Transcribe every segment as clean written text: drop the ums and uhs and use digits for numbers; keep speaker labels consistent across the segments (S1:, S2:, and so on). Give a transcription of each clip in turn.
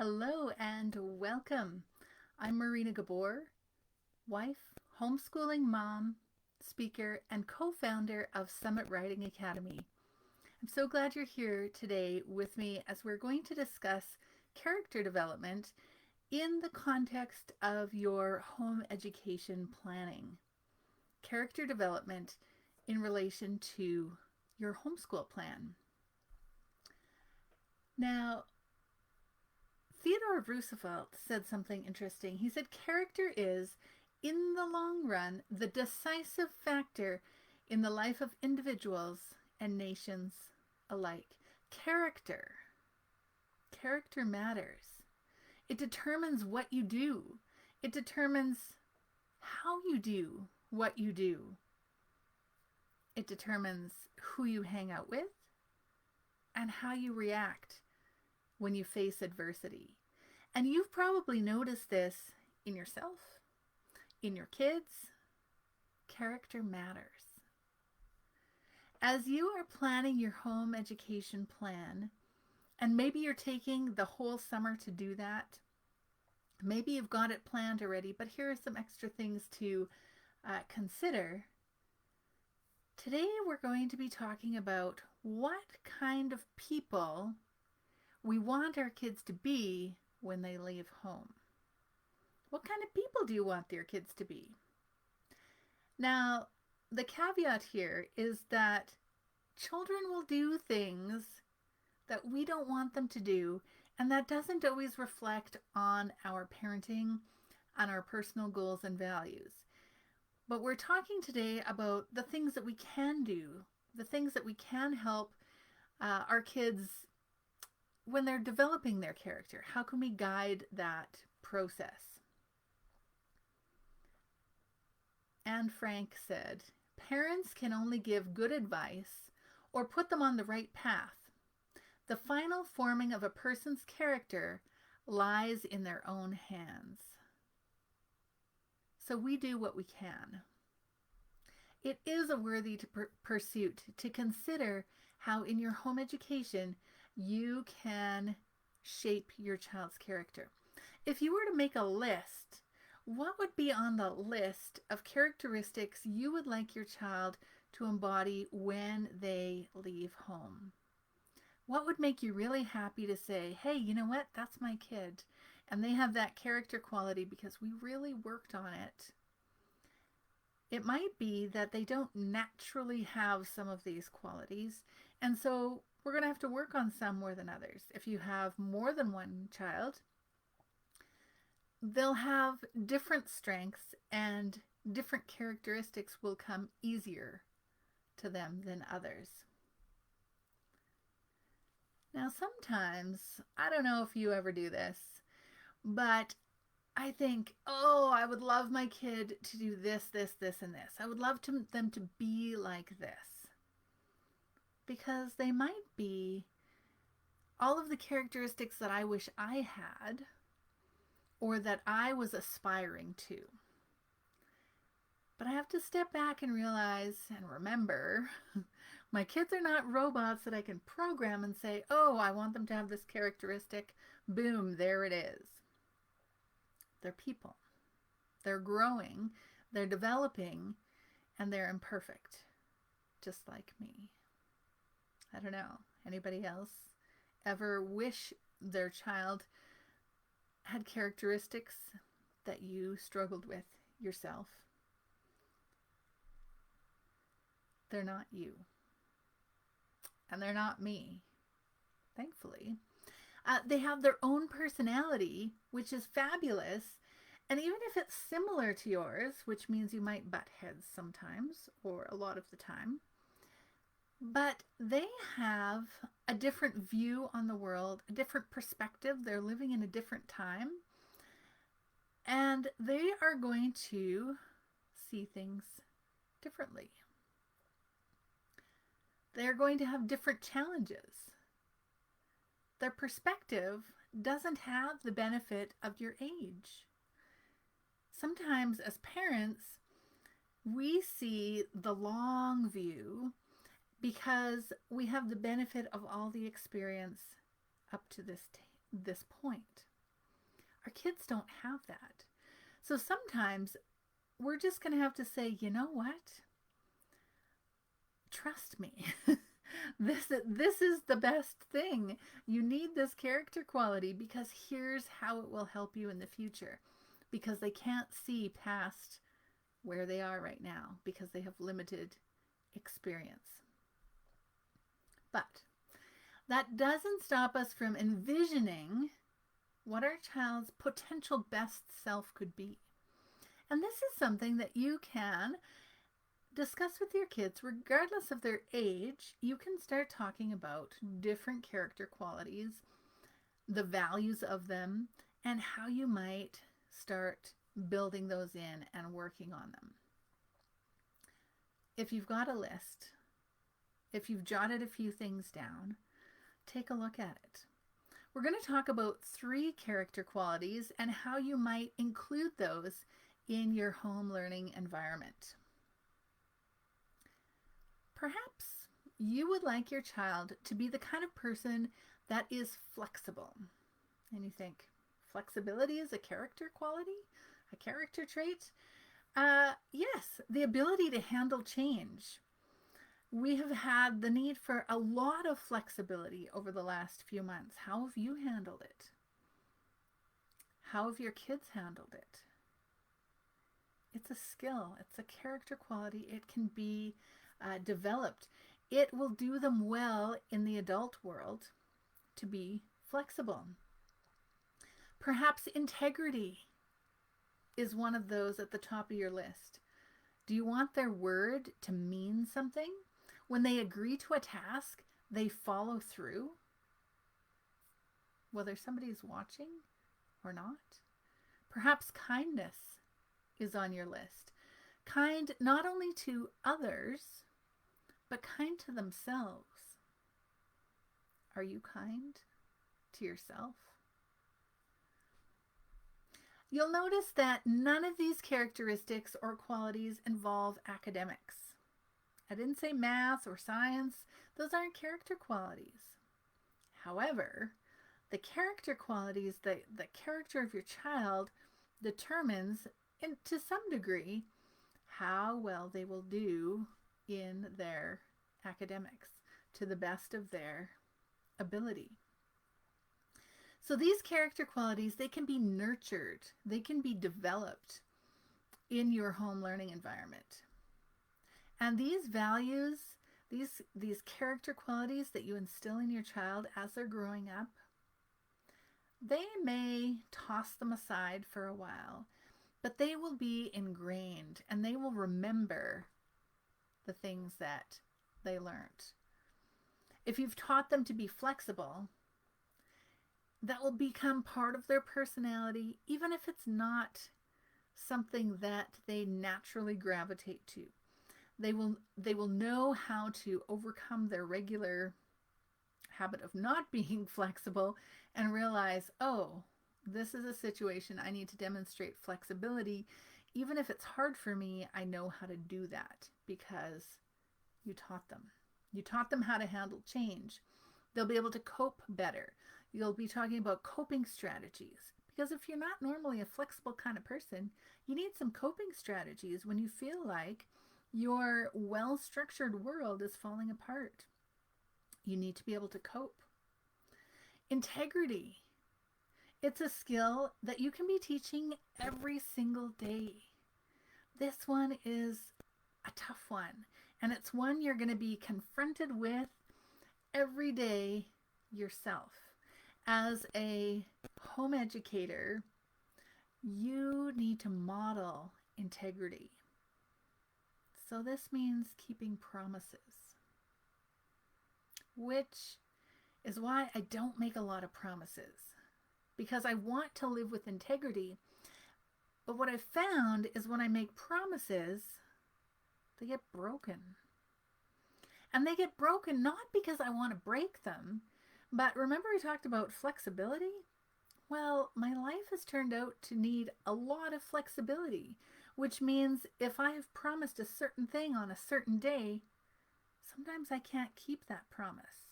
S1: Hello and welcome. I'm Marina Gabor, wife, homeschooling mom, speaker, and co founder of Summit Writing Academy. I'm so glad you're here today with me as we're going to discuss character development in the context of your home education planning. Character development in relation to your homeschool plan. Now, Theodore Roosevelt said something interesting. He said, character is, in the long run, the decisive factor in the life of individuals and nations alike. Character. Character matters. It determines what you do. It determines how you do what you do. It determines who you hang out with and how you react when you face adversity. And you've probably noticed this in yourself, in your kids. Character matters. As you are planning your home education plan, and maybe you're taking the whole summer to do that, maybe you've got it planned already, but here are some extra things to consider. Today we're going to be talking about what kind of people we want our kids to be when they leave home. What kind of people do you want your kids to be? Now, the caveat here is that children will do things that we don't want them to do, and that doesn't always reflect on our parenting and our personal goals and values. But we're talking today about the things that we can do, the things that we can help our kids when they're developing their character. How can we guide that process? Anne Frank said, parents can only give good advice or put them on the right path. The final forming of a person's character lies in their own hands. So we do what we can. It is a worthy pursuit to consider how in your home education you can shape your child's character. If you were to make a list, what would be on the list of characteristics you would like your child to embody when they leave home? What would make you really happy to say, hey, you know what, that's my kid, and they have that character quality because we really worked on it? It might be that they don't naturally have some of these qualities, and so we're going to have to work on some more than others. If you have more than one child, they'll have different strengths and different characteristics will come easier to them than others. Now, sometimes, I don't know if you ever do this, but I think, oh, I would love my kid to do this, this, this, and this. I would love them to be like this. Because they might be all of the characteristics that I wish I had or that I was aspiring to. But I have to step back and realize and remember my kids are not robots that I can program and say, oh, I want them to have this characteristic. Boom, there it is. They're people. They're growing, they're developing, and they're imperfect, just like me. I don't know. Anybody else ever wish their child had characteristics that you struggled with yourself? They're not you. And they're not me, thankfully. They have their own personality, which is fabulous. And even if it's similar to yours, which means you might butt heads sometimes or a lot of the time, but they have a different view on the world, a different perspective. They're living in a different time. And they are going to see things differently. They're going to have different challenges. Their perspective doesn't have the benefit of your age. Sometimes as parents, we see the long view because we have the benefit of all the experience up to this point. Our kids don't have that. So sometimes we're just going to have to say, you know what? Trust me. This is the best thing. You need this character quality because here's how it will help you in the future. Because they can't see past where they are right now because they have limited experience. But that doesn't stop us from envisioning what our child's potential best self could be. And this is something that you can discuss with your kids regardless of their age. You can start talking about different character qualities, the values of them, and how you might start building those in and working on them. If you've got a list, if you've jotted a few things down, take a look at it. We're going to talk about 3 character qualities and how you might include those in your home learning environment. Perhaps you would like your child to be the kind of person that is flexible. And you think, flexibility is a character quality? A character trait? Yes, the ability to handle change. We have had the need for a lot of flexibility over the last few months. How have you handled it? How have your kids handled it? It's a skill. It's a character quality. It can be developed. It will do them well in the adult world to be flexible. Perhaps integrity is one of those at the top of your list. Do you want their word to mean something? When they agree to a task, they follow through, whether somebody's watching or not. Perhaps kindness is on your list. Kind not only to others, but kind to themselves. Are you kind to yourself? You'll notice that none of these characteristics or qualities involve academics. I didn't say math or science. Those aren't character qualities. However, the character qualities, the character of your child determines, to some degree, how well they will do in their academics to the best of their ability. So these character qualities, they can be nurtured, they can be developed in your home learning environment. And these values, these character qualities that you instill in your child as they're growing up, they may toss them aside for a while, but they will be ingrained and they will remember the things that they learned. If you've taught them to be flexible, that will become part of their personality, even if it's not something that they naturally gravitate to. They will know how to overcome their regular habit of not being flexible and realize, oh, this is a situation I need to demonstrate flexibility. Even if it's hard for me, I know how to do that because you taught them. You taught them how to handle change. They'll be able to cope better. You'll be talking about coping strategies. Because if you're not normally a flexible kind of person, you need some coping strategies when you feel like your well-structured world is falling apart. You need to be able to cope. Integrity. It's a skill that you can be teaching every single day. This one is a tough one, and it's one you're going to be confronted with every day yourself. As a home educator, you need to model integrity. So this means keeping promises, which is why I don't make a lot of promises, because I want to live with integrity. But what I've found is when I make promises, they get broken. And they get broken not because I want to break them, but remember we talked about flexibility? Well, my life has turned out to need a lot of flexibility, which means if I have promised a certain thing on a certain day, sometimes I can't keep that promise.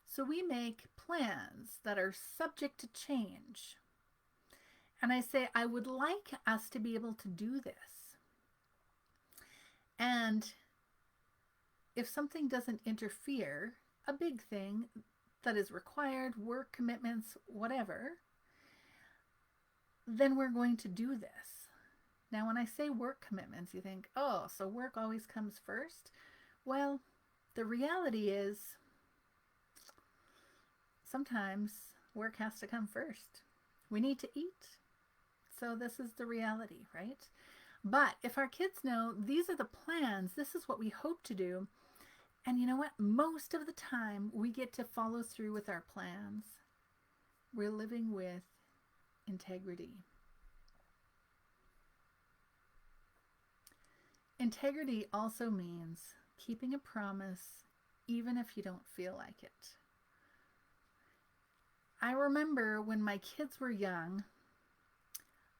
S1: So we make plans that are subject to change. And I say, I would like us to be able to do this. And if something doesn't interfere, a big thing that is required, work commitments, whatever, then we're going to do this. Now, when I say work commitments, you think, oh, so work always comes first? Well, the reality is sometimes work has to come first. We need to eat. So this is the reality, right? But if our kids know these are the plans, this is what we hope to do, and you know what? Most of the time we get to follow through with our plans. We're living with integrity. Integrity also means keeping a promise even if you don't feel like it. I remember when my kids were young,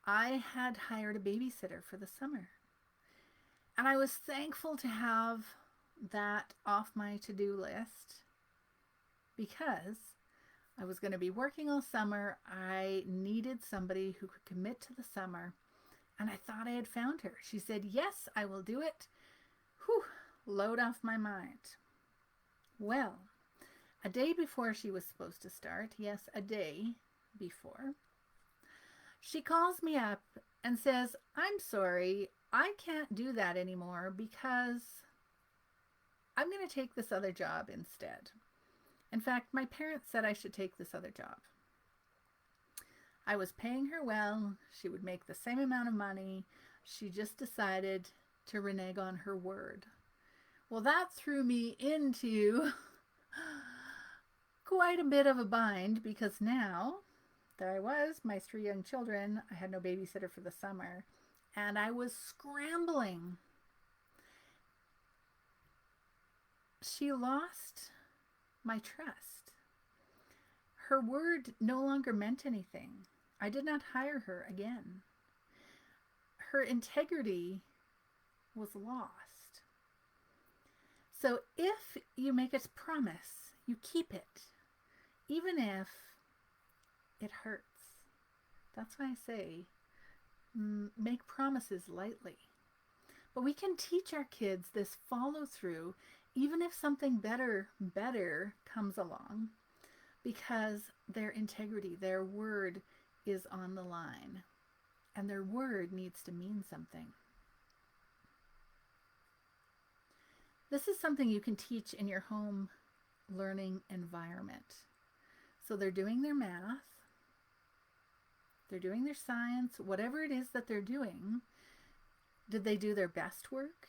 S1: I had hired a babysitter for the summer. And I was thankful to have that off my to-do list because I was going to be working all summer. I needed somebody who could commit to the summer. And I thought I had found her. She said, yes, I will do it. Whew, load off my mind. Well, a day before she was supposed to start, yes, a day before, she calls me up and says, I'm sorry, I can't do that anymore because I'm going to take this other job instead. In fact, my parents said I should take this other job. I was paying her well. She would make the same amount of money. She just decided to renege on her word. Well, that threw me into quite a bit of a bind because now there I was, my 3 young children. I had no babysitter for the summer, and I was scrambling. She lost my trust. Her word no longer meant anything. I did not hire her again. Her integrity was lost. So if you make a promise, you keep it, even if it hurts. That's why I say make promises lightly. But we can teach our kids this follow through even if something better comes along, because their integrity, their word is on the line, and their word needs to mean something. This is something you can teach in your home learning environment. So they're doing their math, they're doing their science, whatever it is that they're doing. Did they do their best work?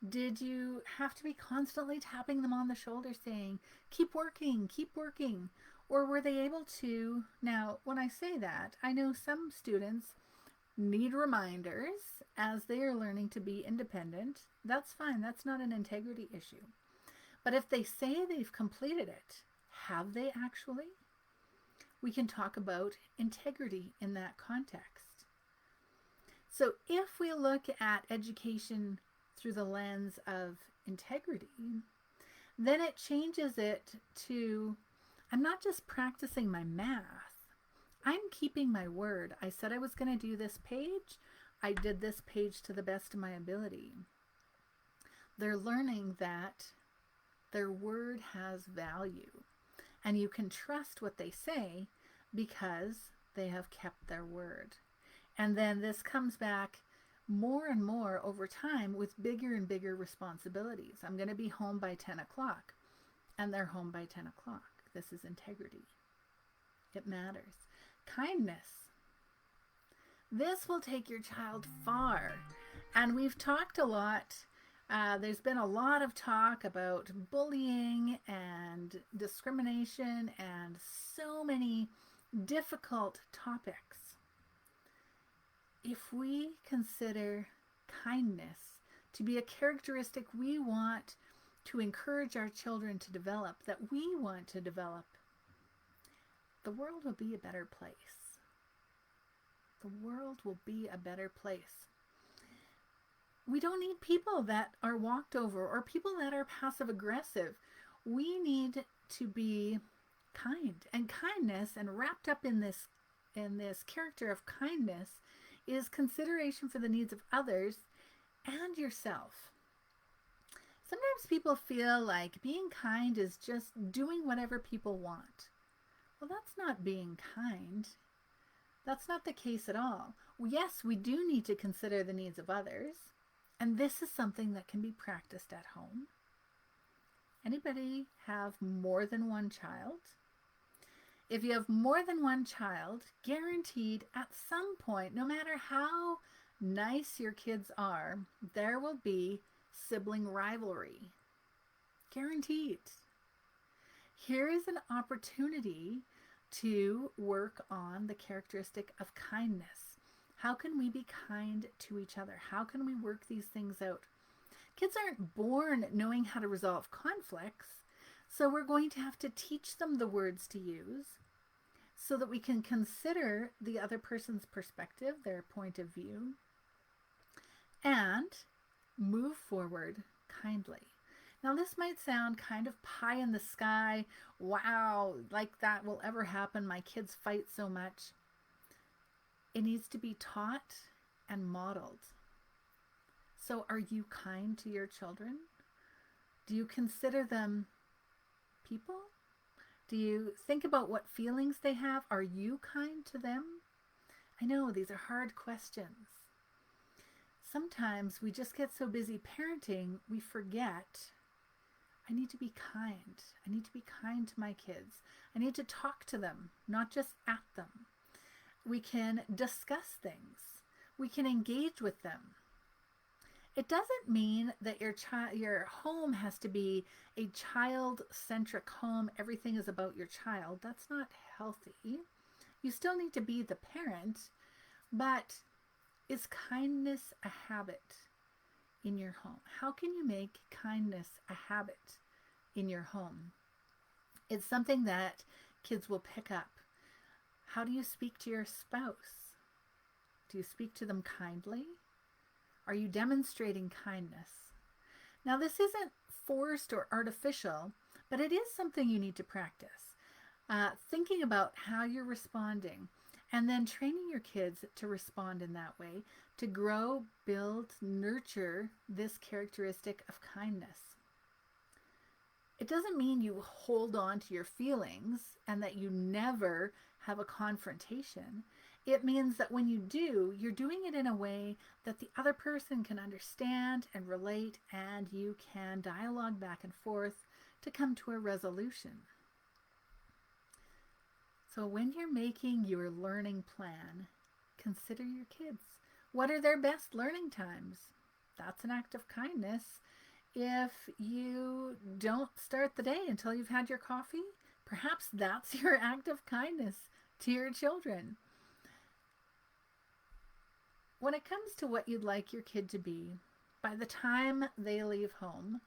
S1: Did you have to be constantly tapping them on the shoulder saying, keep working, keep working? Or were they able to? Now, when I say that, I know some students need reminders as they are learning to be independent. That's fine. That's not an integrity issue. But if they say they've completed it, have they actually? We can talk about integrity in that context. So if we look at education through the lens of integrity, then it changes it to, I'm not just practicing my math, I'm keeping my word. I said I was going to do this page. I did this page to the best of my ability. They're learning that their word has value, and you can trust what they say because they have kept their word. And then this comes back more and more over time with bigger and bigger responsibilities. I'm going to be home by 10 o'clock, and they're home by 10 o'clock. This is integrity. It matters. Kindness. This will take your child far. And we've talked a lot. There's been a lot of talk about bullying and discrimination and so many difficult topics. If we consider kindness to be a characteristic we want to encourage our children to develop, that we want to develop, the world will be a better place. The world will be a better place. We don't need people that are walked over or people that are passive aggressive. We need to be kind, and kindness, and wrapped up in this in this character of kindness is consideration for the needs of others and yourself. Sometimes people feel like being kind is just doing whatever people want. Well, that's not being kind. That's not the case at all. Yes, we do need to consider the needs of others, and this is something that can be practiced at home. Anybody have more than one child? If you have more than one child, guaranteed at some point, no matter how nice your kids are, there will be sibling rivalry. Guaranteed. Here is an opportunity to work on the characteristic of kindness. How can we be kind to each other? How can we work these things out? Kids aren't born knowing how to resolve conflicts, so we're going to have to teach them the words to use so that we can consider the other person's perspective, their point of view, and move forward kindly. Now, this might sound kind of pie in the sky. Wow, like that will ever happen. My kids fight so much. It needs to be taught and modeled. So are you kind to your children? Do you consider them people? Do you think about what feelings they have? Are you kind to them? I know these are hard questions. Sometimes we just get so busy parenting, we forget, I need to be kind. I need to be kind to my kids. I need to talk to them, not just at them. We can discuss things. We can engage with them. It doesn't mean that your home has to be a child-centric home. Everything is about your child. That's not healthy. You still need to be the parent, but is kindness a habit in your home? How can you make kindness a habit in your home? It's something that kids will pick up. How do you speak to your spouse? Do you speak to them kindly? Are you demonstrating kindness? Now, this isn't forced or artificial, but it is something you need to practice. Thinking about how you're responding and then training your kids to respond in that way, to grow, build, nurture this characteristic of kindness. It doesn't mean you hold on to your feelings and that you never have a confrontation. It means that when you do, you're doing it in a way that the other person can understand and relate, and you can dialogue back and forth to come to a resolution. So when you're making your learning plan, consider your kids. What are their best learning times? That's an act of kindness. If you don't start the day until you've had your coffee, perhaps that's your act of kindness to your children. When it comes to what you'd like your kid to be, by the time they leave home,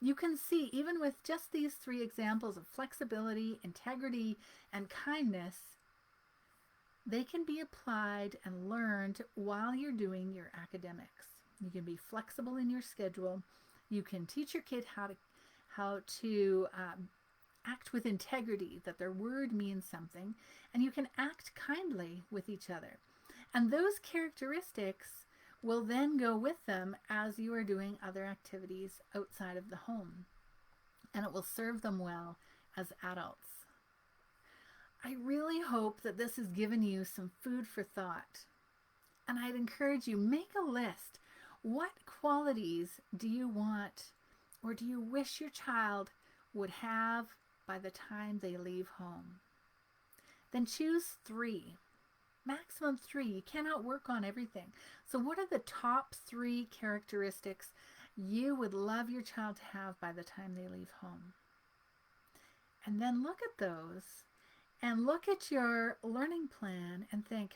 S1: you can see, even with just these 3 examples of flexibility, integrity, and kindness, they can be applied and learned while you're doing your academics. You can be flexible in your schedule. You can teach your kid how to act with integrity, that their word means something, and you can act kindly with each other. And those characteristics will then go with them as you are doing other activities outside of the home, and it will serve them well as adults. I really hope that this has given you some food for thought, and I'd encourage you, make a list. What qualities do you want, or do you wish your child would have by the time they leave home? Then choose 3. Maximum 3. You cannot work on everything. So what are the top 3 characteristics you would love your child to have by the time they leave home? And then look at those and look at your learning plan and think,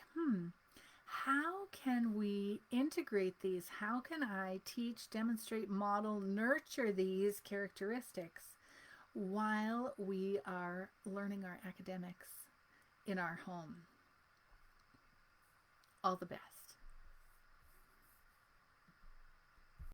S1: how can we integrate these? How can I teach, demonstrate, model, nurture these characteristics while we are learning our academics in our home? All the best.